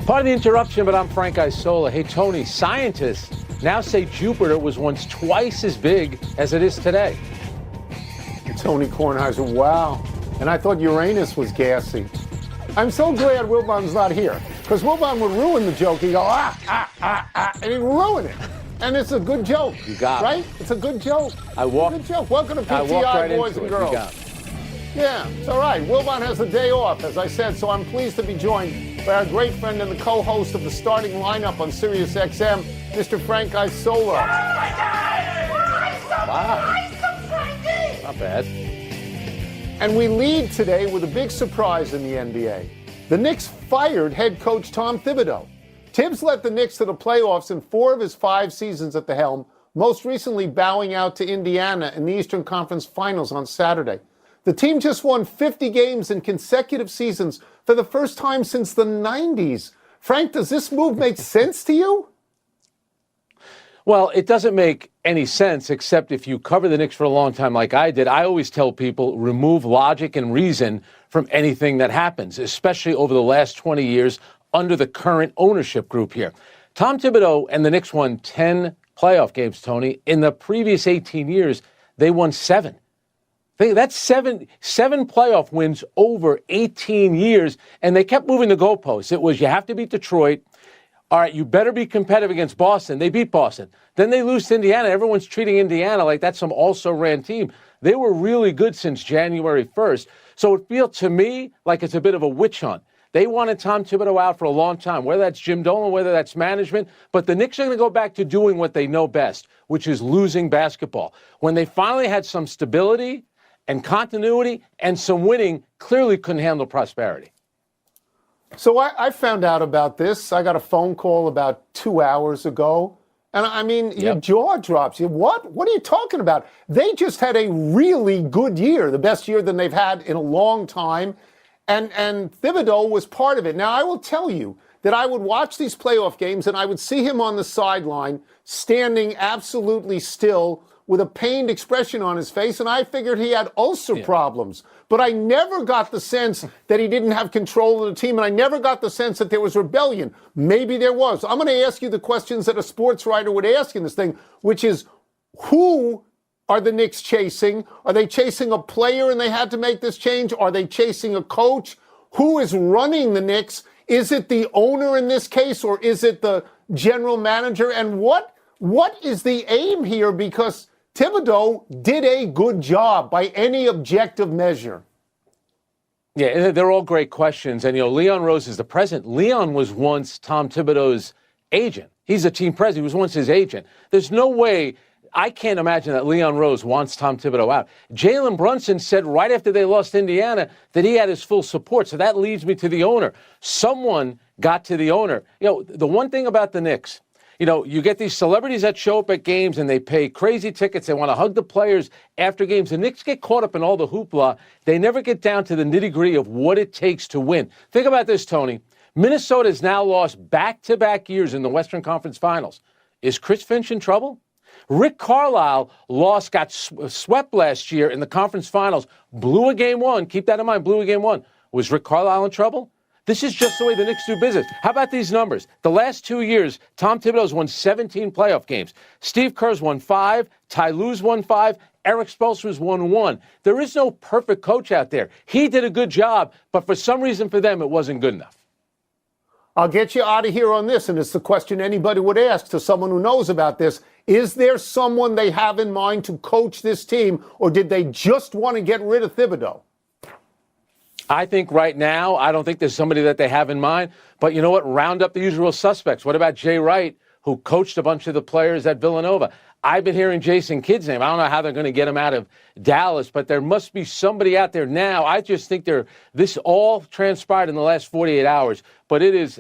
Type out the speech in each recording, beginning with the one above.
Part of the interruption, but I'm Frank Isola. Hey, Tony, scientists now say Jupiter was once twice as big as it is today. Tony Kornheiser, wow. And I thought Uranus was gassy. I'm so glad Wilbon's not here, because Wilbon would ruin the joke. He'd go, and he'd ruin it. And it's a good joke. You got right? it. It's a good joke. Good joke. Welcome to PTI, boys and girls. Yeah, it's all right. Wilbon has the day off, as I said, so I'm pleased to be joined by our great friend and the co-host of the starting lineup on Sirius XM, Mr. Frank Isola. Wow. Not bad. And we lead today with a big surprise in the NBA. The Knicks fired head coach Tom Thibodeau. Tibbs led the Knicks to the playoffs in 4 of his 5 seasons at the helm, most recently bowing out to Indiana in the Eastern Conference Finals on Saturday. The team just won 50 games in consecutive seasons for the first time since the 90s. Frank, does this move make sense to you? Well, it doesn't make any sense, except if you cover the Knicks for a long time like I did. I always tell people, remove logic and reason from anything that happens, especially over the last 20 years under the current ownership group here. Tom Thibodeau and the Knicks won 10 playoff games, Tony. In the previous 18 years, they won 7. That's seven playoff wins over 18 years, and they kept moving the goalposts. It was, you have to beat Detroit. All right, you better be competitive against Boston. They beat Boston. Then they lose to Indiana. Everyone's treating Indiana like that's some also-ran team. They were really good since January 1st. So it feels to me like it's a bit of a witch hunt. They wanted Tom Thibodeau out for a long time, whether that's Jim Dolan, whether that's management. But the Knicks are going to go back to doing what they know best, which is losing basketball. When they finally had some stability and continuity and some winning, clearly couldn't handle prosperity. So I found out about this. I got a phone call about 2 hours ago. And I mean, your jaw drops. What? What are you talking about? They just had a really good year, the best year than they've had in a long time. And Thibodeau was part of it. Now, I will tell you that I would watch these playoff games and I would see him on the sideline standing absolutely still with a pained expression on his face, and I figured he had ulcer problems. But I never got the sense that he didn't have control of the team, and I never got the sense that there was rebellion. Maybe there was. I'm going to ask you the questions that a sports writer would ask in this thing, which is, who are the Knicks chasing? Are they chasing a player and they had to make this change? Are they chasing a coach? Who is running the Knicks? Is it the owner in this case, or is it the general manager? And what is the aim here? Because Thibodeau did a good job by any objective measure. Yeah, they're all great questions. And, Leon Rose is the president. Leon was once Tom Thibodeau's agent. He's a team president. He was once his agent. There's no way, I can't imagine that Leon Rose wants Tom Thibodeau out. Jalen Brunson said right after they lost Indiana that he had his full support. So that leads me to the owner. Someone got to the owner. The one thing about the Knicks, you get these celebrities that show up at games and they pay crazy tickets. They want to hug the players after games. The Knicks get caught up in all the hoopla. They never get down to the nitty-gritty of what it takes to win. Think about this, Tony. Minnesota has now lost back-to-back years in the Western Conference Finals. Is Chris Finch in trouble? Rick Carlisle got swept last year in the conference finals, blew a game 1. Keep that in mind, blew a game 1. Was Rick Carlisle in trouble? This is just the way the Knicks do business. How about these numbers? The last 2 years, Tom Thibodeau's won 17 playoff games. Steve Kerr's won 5. Ty Lue's won 5. Eric Spoelstra's won 1. There is no perfect coach out there. He did a good job, but for some reason for them, it wasn't good enough. I'll get you out of here on this, and it's the question anybody would ask to someone who knows about this. Is there someone they have in mind to coach this team, or did they just want to get rid of Thibodeau? I think right now, I don't think there's somebody that they have in mind. But you know what? Round up the usual suspects. What about Jay Wright, who coached a bunch of the players at Villanova? I've been hearing Jason Kidd's name. I don't know how they're going to get him out of Dallas, but there must be somebody out there now. I just think this all transpired in the last 48 hours. But it's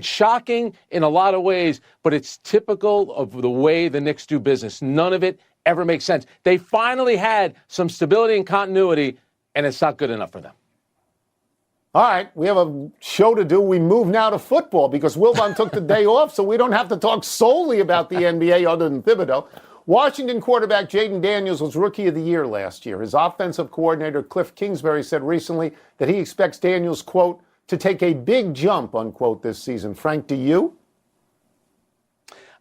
shocking in a lot of ways, but it's typical of the way the Knicks do business. None of it ever makes sense. They finally had some stability and continuity, and it's not good enough for them. All right, we have a show to do. We move now to football because Wilbon took the day off, so we don't have to talk solely about the NBA other than Thibodeau. Washington quarterback Jaden Daniels was Rookie of the Year last year. His offensive coordinator, Cliff Kingsbury, said recently that he expects Daniels, quote, to take a big jump, unquote, this season. Frank, do you?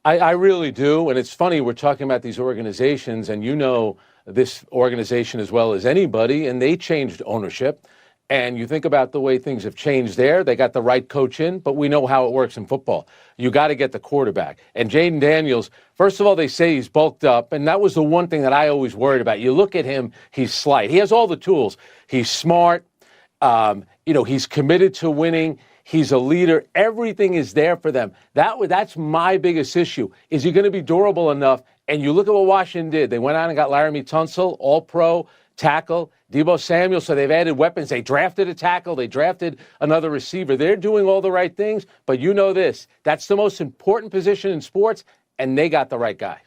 I really do. And it's funny, we're talking about these organizations, and you know this organization as well as anybody, and they changed ownership. And you think about the way things have changed there. They got the right coach in, but we know how it works in football. You got to get the quarterback. And Jaden Daniels, first of all, they say he's bulked up, and that was the one thing that I always worried about. You look at him, he's slight. He has all the tools. He's smart. He's committed to winning. He's a leader. Everything is there for them. That's my biggest issue. Is he going to be durable enough? And you look at what Washington did. They went out and got Laramie Tunsil, all-pro, tackle, Deebo Samuel, so they've added weapons. They drafted a tackle. They drafted another receiver. They're doing all the right things, but you know this. That's the most important position in sports, and they got the right guy.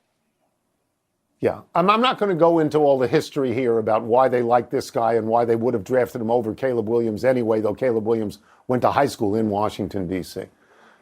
Yeah, I'm not going to go into all the history here about why they like this guy and why they would have drafted him over Caleb Williams anyway, though Caleb Williams went to high school in Washington, D.C.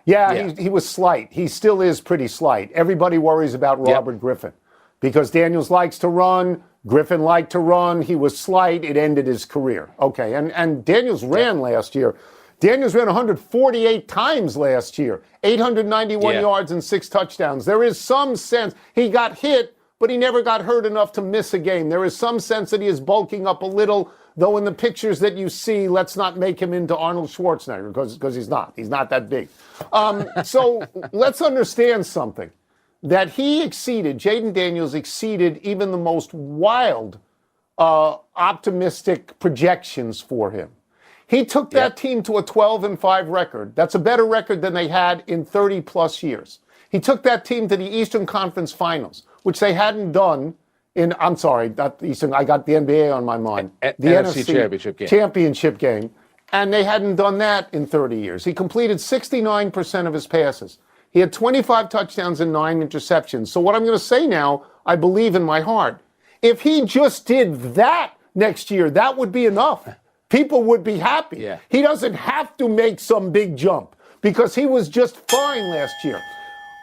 Yeah. He was slight. He still is pretty slight. Everybody worries about Robert Griffin because Daniels likes to run. Griffin liked to run. He was slight. It ended his career. Okay, and Daniels ran last year. Daniels ran 148 times last year, 891 yards and 6 touchdowns. There is some sense he got hit, but he never got hurt enough to miss a game. There is some sense that he is bulking up a little, though in the pictures that you see, let's not make him into Arnold Schwarzenegger because he's not. He's not that big. So let's understand something, that Jaden Daniels exceeded even the most wild optimistic projections for him. He took that team to a 12-5 record. That's a better record than they had in 30-plus years. He took that team to the Eastern Conference Finals, which they hadn't done I'm sorry, not the Eastern, I got the NBA on my mind. The NFC championship game. And they hadn't done that in 30 years. He completed 69% of his passes. He had 25 touchdowns and 9 interceptions. So what I'm going to say now, I believe in my heart. If he just did that next year, that would be enough. People would be happy. Yeah. He doesn't have to make some big jump because he was just fine last year.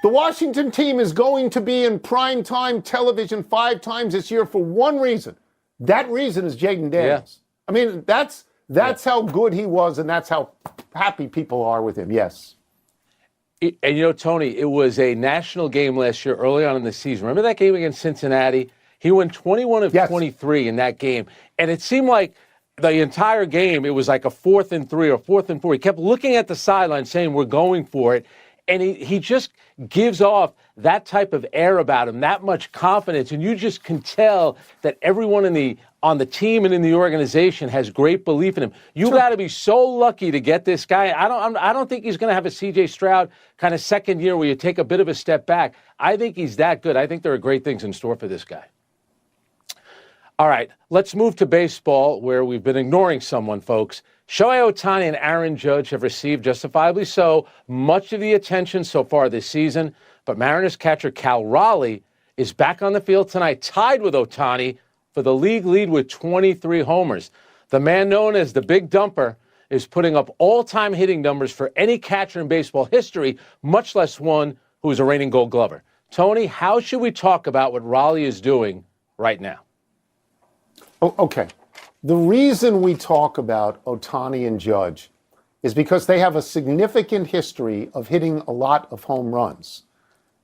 The Washington team is going to be in primetime television 5 times this year for one reason. That reason is Jaden Daniels. I mean, that's how good he was, and that's how happy people are with him. Yes. And Tony, it was a national game last year early on in the season. Remember that game against Cincinnati? He went 21 of 23 in that game. And it seemed like the entire game, it was like a 4th and 3 or 4th and 4. He kept looking at the sideline saying, we're going for it. And he just gives off that type of air about him, that much confidence. And you just can tell that everyone on the team and in the organization has great belief in him. You got to be so lucky to get this guy. I don't think he's going to have a C.J. Stroud kind of second year where you take a bit of a step back. I think he's that good. I think there are great things in store for this guy. All right, let's move to baseball, where we've been ignoring someone, folks. Shohei Ohtani and Aaron Judge have received, justifiably so, much of the attention so far this season. But Mariners catcher Cal Raleigh is back on the field tonight, tied with Ohtani for the league lead with 23 homers. The man known as the Big Dumper is putting up all-time hitting numbers for any catcher in baseball history, much less one who is a reigning Gold Glover. Tony, how should we talk about what Raleigh is doing right now? Oh, okay. The reason we talk about Ohtani and Judge is because they have a significant history of hitting a lot of home runs.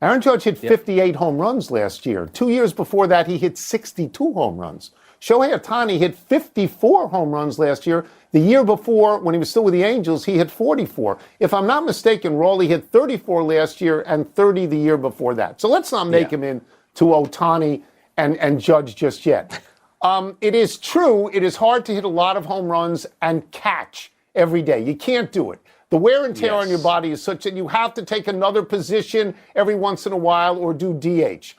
Aaron Judge hit 58 home runs last year. 2 years before that, he hit 62 home runs. Shohei Ohtani hit 54 home runs last year. The year before, when he was still with the Angels, he hit 44. If I'm not mistaken, Raleigh hit 34 last year and 30 the year before that. So let's not make him into Ohtani and Judge just yet. It is true, it is hard to hit a lot of home runs and catch every day. You can't do it. The wear and tear on your body is such that you have to take another position every once in a while or do DH.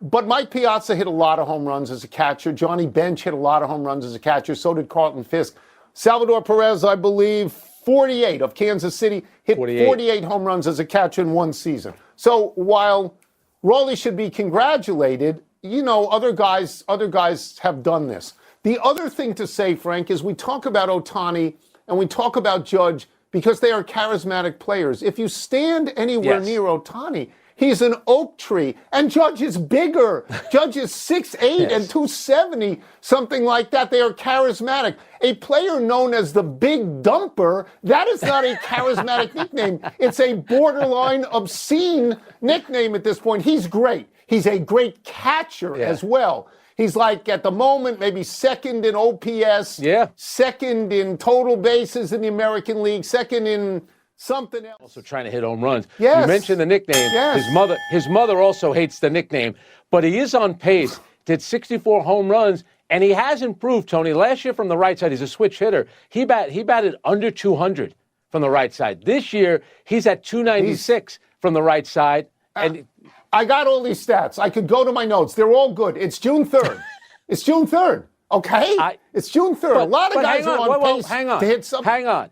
But Mike Piazza hit a lot of home runs as a catcher. Johnny Bench hit a lot of home runs as a catcher. So did Carlton Fisk. Salvador Perez, I believe, 48 of Kansas City, hit 48 home runs as a catcher in one season. So while Raleigh should be congratulated, other guys have done this. The other thing to say, Frank, is we talk about Ohtani and we talk about Judge because they are charismatic players. If you stand anywhere near Ohtani, He's an oak tree. And Judge is bigger. Judge is 6'8" and 270, something like that. They are charismatic. A player known as the Big Dumper, that is not a charismatic nickname. It's a borderline obscene nickname at this point. He's great. He's a great catcher as well. He's like, at the moment, maybe second in OPS, second in total bases in the American League, second in something else. Also trying to hit home runs. Yes. You mentioned the nickname. Yes. His mother also hates the nickname, but he is on pace to hit 64 home runs, and he has improved, Tony. Last year from the right side, he's a switch hitter. He batted under 200 from the right side. This year, he's at 296 from the right side. And I got all these stats. I could go to my notes. They're all good. It's June 3rd. It's June 3rd. Okay? It's June 3rd. A lot of guys are on pace to hit something. Hang on.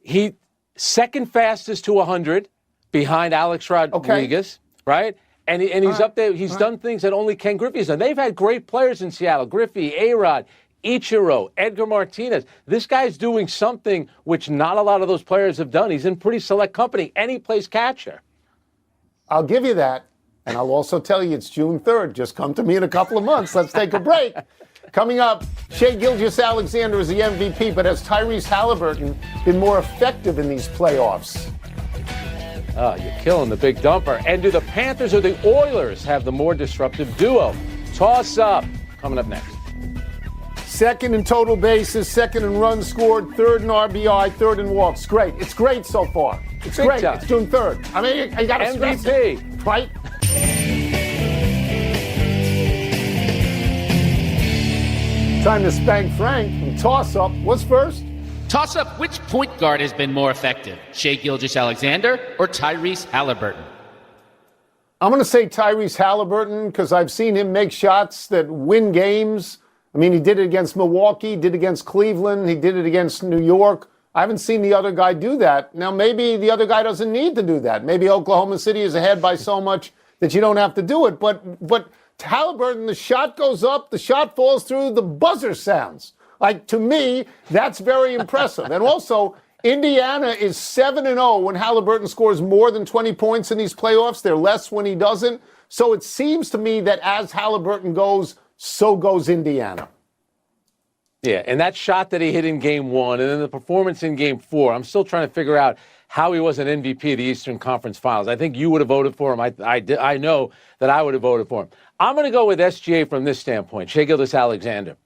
He second fastest to 100 behind Alex Rodriguez, right? And he's up there. He's done things that only Ken Griffey's done. They've had great players in Seattle. Griffey, A-Rod, Ichiro, Edgar Martinez. This guy's doing something which not a lot of those players have done. He's in pretty select company, and he plays catcher. I'll give you that. And I'll also tell you it's June 3rd. Just come to me in a couple of months. Let's take a break. Coming up, Shai Gilgeous-Alexander is the MVP, but has Tyrese Halliburton been more effective in these playoffs? Oh, you're killing the Big Dumper. And do the Panthers or the Oilers have the more disruptive duo? Toss up. Coming up next. Second in total bases, second in runs scored, third in RBI, third in walks. Great. It's great so far. It's Big great. time. It's June 3rd. I mean, I got to stress it, MVP. right? Time to spank Frank and toss up. What's first? Toss up, which point guard has been more effective? Shai Gilgeous-Alexander or Tyrese Halliburton? I'm going to say Tyrese Halliburton because I've seen him make shots that win games. I mean, he did it against Milwaukee, did it against Cleveland, he did it against New York. I haven't seen the other guy do that. Now, maybe the other guy doesn't need to do that. Maybe Oklahoma City is ahead by so much that you don't have to do it. But Halliburton, the shot goes up, the shot falls through, the buzzer sounds. Like, to me, that's very impressive. And also, Indiana is 7-0 when Halliburton scores more than 20 points in these playoffs. They're less when he doesn't. So it seems to me that as Halliburton goes, so goes Indiana. Yeah, and that shot that he hit in Game 1 and then the performance in Game 4, I'm still trying to figure out how he was an MVP of the Eastern Conference Finals. I think you would have voted for him. I know that I would have voted for him. I'm going to go with SGA from this standpoint, Shai Gilgeous-Alexander.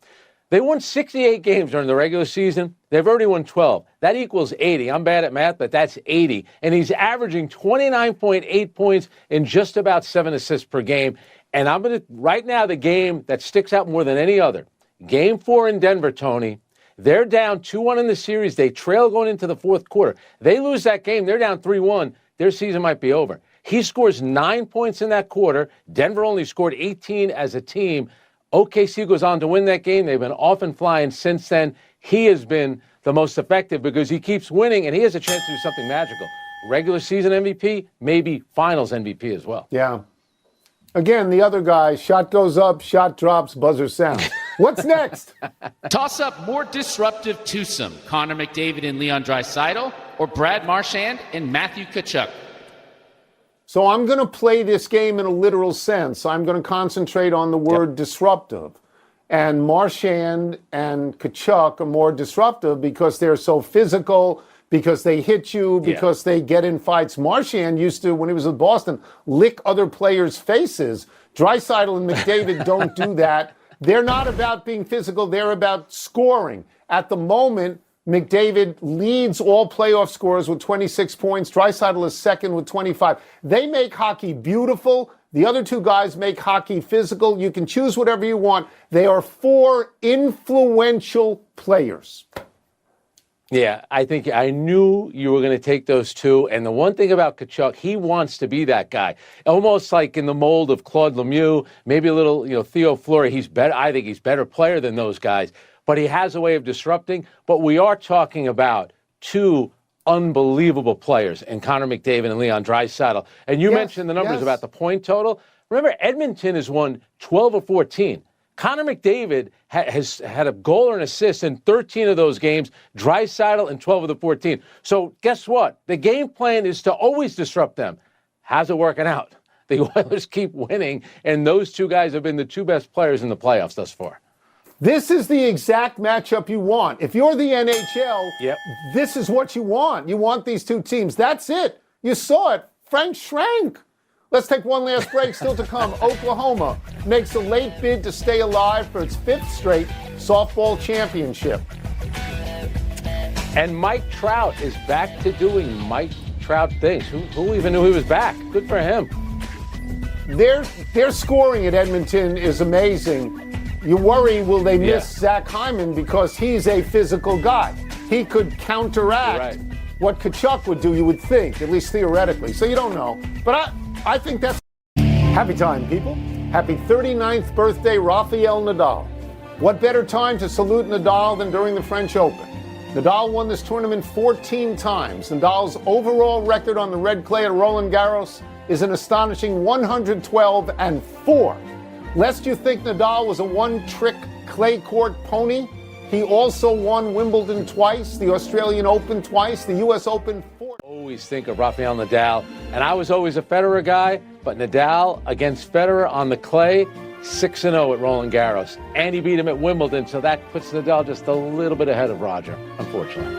They won 68 games during the regular season. They've already won 12. That equals 80. I'm bad at math, but that's 80. And he's averaging 29.8 points and just about 7 assists per game. And I'm going to, right now, the game that sticks out more than any other, Game 4 in Denver, Tony. They're down 2-1 in the series. They trail going into the fourth quarter. They lose that game. They're down 3-1. Their season might be over. He scores 9 points in that quarter. Denver only scored 18 as a team. OKC goes on to win that game. They've been off and flying since then. He has been the most effective because he keeps winning, and he has a chance to do something magical. Regular season MVP, maybe finals MVP as well. Yeah. Again, the other guy, shot goes up, shot drops, buzzer sounds. What's next? Toss up, more disruptive twosome, Connor McDavid and Leon Draisaitl or Brad Marchand and Matthew Tkachuk? So I'm going to play this game in a literal sense. I'm going to concentrate on the word disruptive. And Marchand and Tkachuk are more disruptive because they're so physical, because they hit you, because they get in fights. Marchand used to, when he was in Boston, lick other players' faces. Draisaitl and McDavid don't do that. They're not about being physical. They're about scoring. At the moment, McDavid leads all playoff scorers with 26 points. Draisaitl is second with 25. They make hockey beautiful. The other two guys make hockey physical. You can choose whatever you want. They are four influential players. Yeah, I think I knew you were going to take those two. And the one thing about Tkachuk, he wants to be that guy. Almost like in the mold of Claude Lemieux, maybe a little, Theo Fleury. He's better. I think he's better player than those guys. But he has a way of disrupting. But we are talking about two unbelievable players in Connor McDavid and Leon Draisaitl. And you mentioned the numbers about the point total. Remember, Edmonton has won 12 or 14. Connor McDavid has had a goal or an assist in 13 of those games, Draisaitl in 12 of the 14. So guess what? The game plan is to always disrupt them. How's it working out? The Oilers keep winning, and those two guys have been the two best players in the playoffs thus far. This is the exact matchup you want. If you're the NHL, this is what you want. You want these two teams. That's it. You saw it. Frank Schrank. Let's take one last break. Still to come, Oklahoma makes a late bid to stay alive for its 5th straight softball championship. And Mike Trout is back to doing Mike Trout things. Who even knew he was back? Good for him. Their scoring at Edmonton is amazing. You worry, will they miss Zach Hyman because he's a physical guy. He could counteract what Kachuk would do, you would think, at least theoretically. So you don't know. But I think that's happy time, people. Happy 39th birthday, Rafael Nadal. What better time to salute Nadal than during the French Open? Nadal won this tournament 14 times. Nadal's overall record on the red clay at Roland Garros is an astonishing 112-4. Lest you think Nadal was a one-trick clay court pony, he also won Wimbledon twice, the Australian Open twice, the U.S. Open 4. Always think of Rafael Nadal, and I was always a Federer guy, but Nadal against Federer on the clay, 6-0 at Roland Garros, and he beat him at Wimbledon, so that puts Nadal just a little bit ahead of Roger, unfortunately.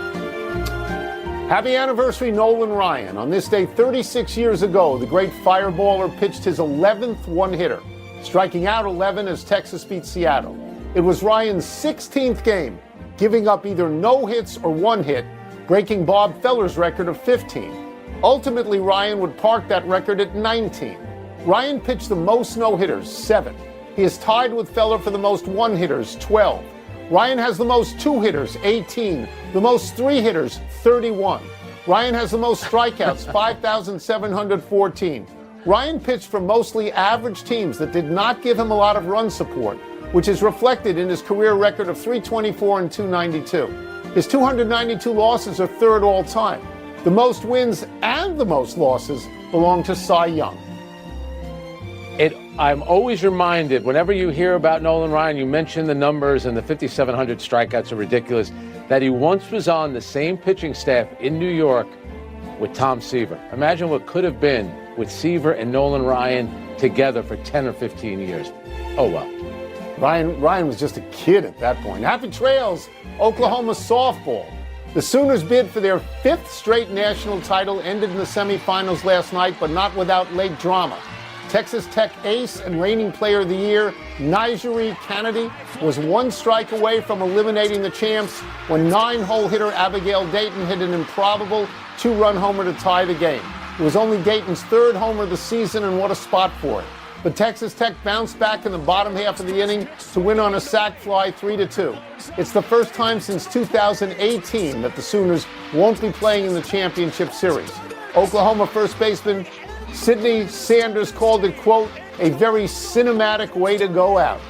Happy anniversary, Nolan Ryan. On this day 36 years ago, the great fireballer pitched his 11th one-hitter, striking out 11 as Texas beat Seattle. It was Ryan's 16th game, giving up either no hits or one hit, breaking Bob Feller's record of 15. Ultimately, Ryan would park that record at 19. Ryan pitched the most no-hitters, 7. He is tied with Feller for the most one-hitters, 12. Ryan has the most two-hitters, 18. The most three-hitters, 31. Ryan has the most strikeouts, 5,714. Ryan pitched for mostly average teams that did not give him a lot of run support, which is reflected in his career record of 324 and 292. His 292 losses are third all time. The most wins and the most losses belong to Cy Young. I'm always reminded, whenever you hear about Nolan Ryan, you mention the numbers, and the 5,700 strikeouts are ridiculous, that he once was on the same pitching staff in New York with Tom Seaver. Imagine what could have been with Seaver and Nolan Ryan together for 10 or 15 years. Oh, well. Ryan was just a kid at that point. Happy trails, Oklahoma softball. The Sooners' bid for their 5th straight national title ended in the semifinals last night, but not without late drama. Texas Tech ace and reigning player of the year, Nigeri Kennedy, was one strike away from eliminating the champs when 9-hole hitter Abigail Dayton hit an improbable 2-run homer to tie the game. It was only Dayton's 3rd homer of the season, and what a spot for it. But Texas Tech bounced back in the bottom half of the inning to win on a sac fly 3-2. It's the first time since 2018 that the Sooners won't be playing in the championship series. Oklahoma first baseman Sidney Sanders called it, quote, a very cinematic way to go out.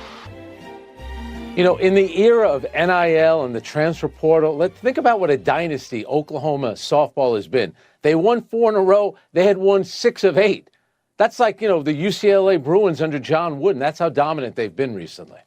You know, in the era of NIL and the transfer portal, let's think about what a dynasty Oklahoma softball has been. They won 4 in a row. They had won 6 of 8. That's like, you know, the UCLA Bruins under John Wooden. That's how dominant they've been recently.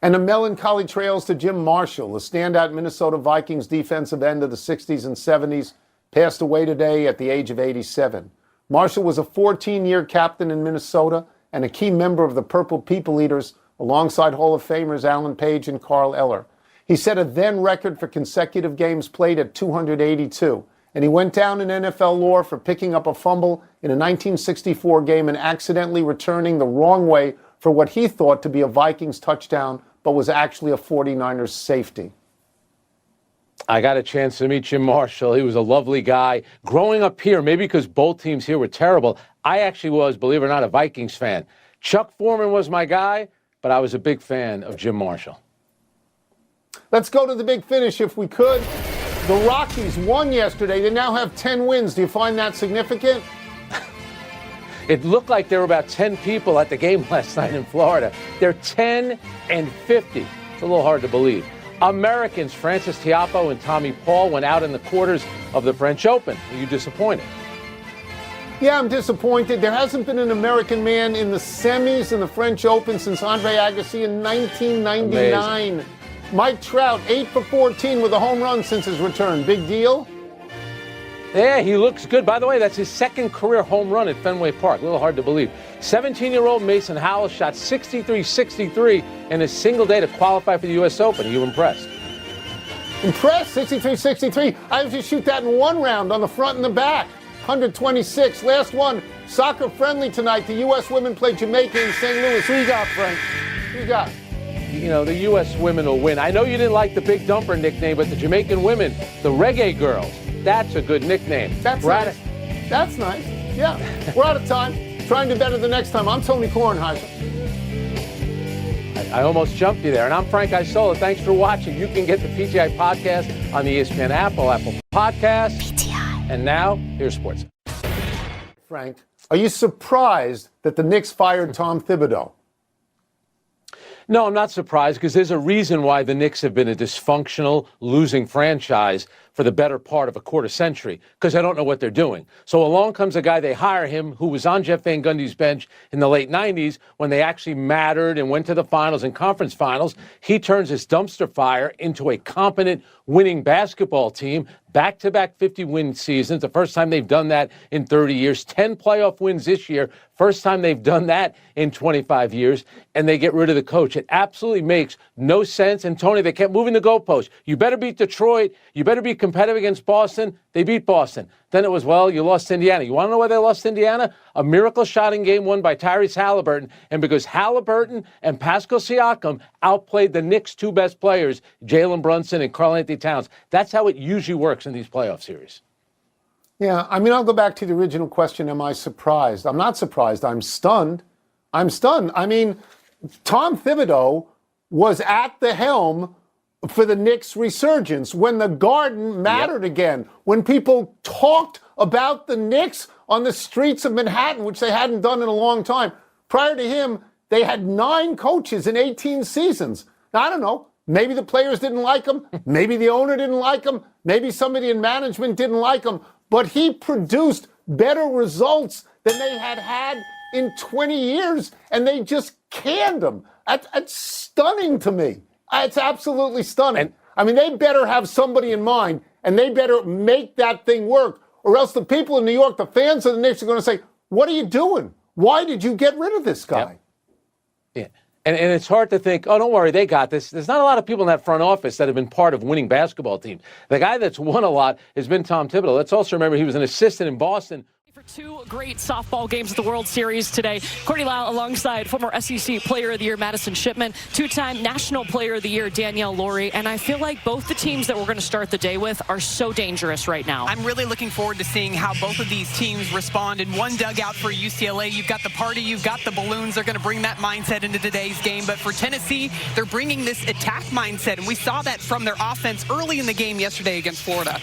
And the melancholy trails to Jim Marshall, the standout Minnesota Vikings defensive end of the 60s and 70s, passed away today at the age of 87. Marshall was a 14-year captain in Minnesota and a key member of the Purple People Eaters alongside Hall of Famers Alan Page and Carl Eller. He set a then record for consecutive games played at 282, and he went down in NFL lore for picking up a fumble in a 1964 game and accidentally returning the wrong way for what he thought to be a Vikings touchdown, but was actually a 49ers safety. I got a chance to meet Jim Marshall. He was a lovely guy. Growing up here, maybe because both teams here were terrible, I actually was, believe it or not, a Vikings fan. Chuck Foreman was my guy, but I was a big fan of Jim Marshall. Let's go to the big finish if we could. The Rockies won yesterday. They now have 10 wins. Do you find that significant? It looked like there were about 10 people at the game last night in Florida. They're 10-50. It's a little hard to believe. Americans Francis Tiafoe and Tommy Paul went out in the quarters of the French Open. Are you disappointed? Yeah, I'm disappointed. There hasn't been an American man in the semis in the French Open since Andre Agassi in 1999. Amazing. Mike Trout, 8 for 14 with a home run since his return. Big deal? Yeah, he looks good. By the way, that's his second career home run at Fenway Park. A little hard to believe. 17-year-old Mason Howell shot 63-63 in a single day to qualify for the U.S. Open. Are you impressed? Impressed? 63-63. I have to shoot that in one round on the front and the back. 126. Last one. Soccer friendly tonight. The U.S. women play Jamaica in St. Louis. Who you got, Frank? Who you got? You know, the U.S. women will win. I know you didn't like the Big Dumper nickname, but the Jamaican women, the Reggae Girls, that's a good nickname. That's nice. That's nice. Yeah. We're out of time. Try and do better the next time. I'm Tony Kornheiser. I almost jumped you there. And I'm Frank Isola. Thanks for watching. You can get the PTI podcast on the ESPN Apple Podcasts. PTI. And now, here's sports. Frank, are you surprised that the Knicks fired Tom Thibodeau? No, I'm not surprised because there's a reason why the Knicks have been a dysfunctional, losing franchise for the better part of a quarter century, because they don't know what they're doing. So along comes a guy, they hire him, who was on Jeff Van Gundy's bench in the late 90s when they actually mattered and went to the finals and conference finals. He turns this dumpster fire into a competent, winning basketball team. Back-to-back 50-win seasons, the first time they've done that in 30 years. 10 playoff wins this year, first time they've done that in 25 years, and they get rid of the coach. It absolutely makes no sense. And, Tony, they kept moving the goalposts. You better beat Detroit. You better be competitive against Boston. They beat Boston. Then it was, well, you lost to Indiana. You want to know why they lost to Indiana? A miracle shot in game one by Tyrese Halliburton. And because Halliburton and Pascal Siakam outplayed the Knicks' two best players, Jalen Brunson and Karl-Anthony Towns. That's how it usually works in these playoff series. Yeah, I mean, I'll go back to the original question, am I surprised? I'm not surprised. I'm stunned. I'm stunned. I mean, Tom Thibodeau was at the helm for the Knicks' resurgence when the Garden mattered again, when people talked about the Knicks on the streets of Manhattan, which they hadn't done in a long time. Prior to him, they had 9 coaches in 18 seasons. Now, I don't know. Maybe the players didn't like him. Maybe the owner didn't like him. Maybe somebody in management didn't like him. But he produced better results than they had had in 20 years, and they just canned him. That's stunning to me. It's absolutely stunning. I mean, they better have somebody in mind, and they better make that thing work, or else the people in New York, the fans of the Knicks, are going to say, what are you doing? Why did you get rid of this guy? Yeah. And it's hard to think, oh, don't worry, they got this. There's not a lot of people in that front office that have been part of winning basketball teams. The guy that's won a lot has been Tom Thibodeau. Let's also remember he was an assistant in Boston. For 2 great softball games at the World Series today. Courtney Lau alongside former SEC Player of the Year Madison Shipman, 2-time National Player of the Year Danielle Laurie, and I feel like both the teams that we're going to start the day with are so dangerous right now. I'm really looking forward to seeing how both of these teams respond. In one dugout for UCLA, you've got the party, you've got the balloons. They're going to bring that mindset into today's game. But for Tennessee, they're bringing this attack mindset, and we saw that from their offense early in the game yesterday against Florida.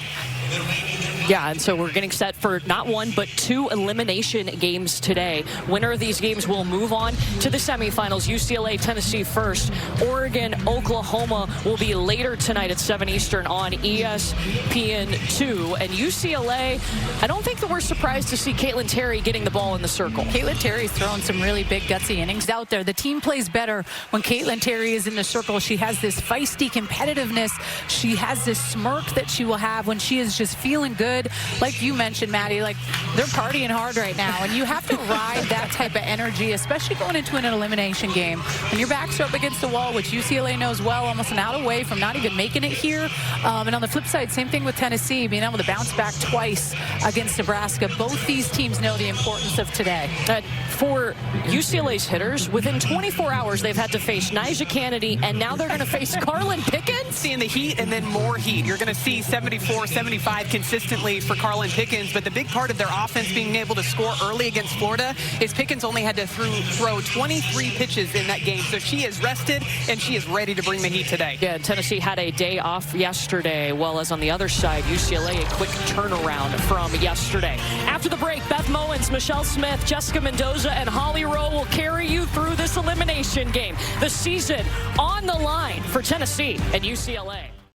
Yeah, and so we're getting set for not 1, but 2 elimination games today. Winner of these games will move on to the semifinals. UCLA, Tennessee first. Oregon, Oklahoma will be later tonight at 7 Eastern on ESPN2. And UCLA, I don't think that we're surprised to see Caitlin Terry getting the ball in the circle. Caitlin Terry's throwing some really big, gutsy innings out there. The team plays better when Caitlin Terry is in the circle. She has this feisty competitiveness. She has this smirk that she will have when she is just feeling good. Like you mentioned, Maddie, like they're partying hard right now, and you have to ride that type of energy, especially going into an elimination game. When your backs are up against the wall, which UCLA knows well, almost an out away from not even making it here. And on the flip side, same thing with Tennessee, being able to bounce back twice against Nebraska. Both these teams know the importance of today. For UCLA's hitters, within 24 hours, they've had to face Nyjah Kennedy, and now they're going to face Carlin Pickens. Seeing the heat and then more heat. You're going to see 74, 75 consistently for Carlin Pickens, but the big part of their offense being able to score early against Florida is Pickens only had to throw 23 pitches in that game, so she is rested and she is ready to bring the heat today. Yeah, Tennessee had a day off yesterday, well as on the other side, UCLA a quick turnaround from yesterday. After the break, Beth Mowens, Michelle Smith, Jessica Mendoza, and Holly Rowe will carry you through this elimination game. The season on the line for Tennessee and UCLA.